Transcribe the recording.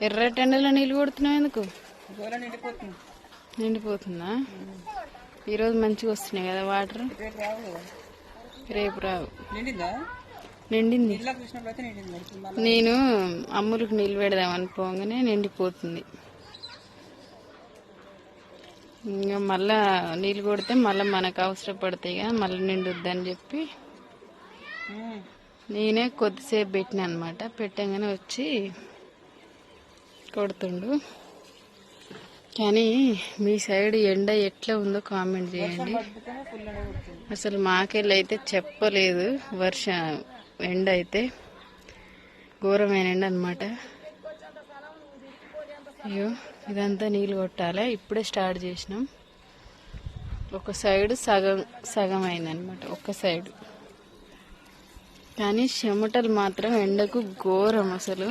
ఎర్రటెండలో నీళ్ళు కొడుతున్నావు ఎందుకు? నిండిపోతుందా? ఈరోజు మంచిగా వస్తున్నాయి కదా వాటర్. రేపు రావు. నిండింది. నేను అమ్ములకు నీళ్ళు పెడదామని పోగానే నిండిపోతుంది. ఇంకా మళ్ళా నీళ్ళు కొడితే మళ్ళీ మనకు అవసరం పడతాయి కదా, మళ్ళీ నిండుద్దని చెప్పి నేనే కొద్దిసేపు పెట్టిన అనమాట. పెట్టగానే వచ్చి కొడుతుండు. కానీ మీ సైడ్ ఎండ ఎట్లా ఉందో కామెంట్ చేయండి. అసలు మాకెళ్ళి అయితే చెప్పలేదు ఎండ అయితే ఘోరమైన ఎండ అనమాట. అయ్యో ఇదంతా నీళ్ళు కొట్టాలి. ఇప్పుడే స్టార్ట్ చేసినాం. ఒక సైడ్ సగం అయిందనమాట, ఒక సైడ్. కానీ చెమటలు మాత్రం ఎండకు ఘోరం అసలు.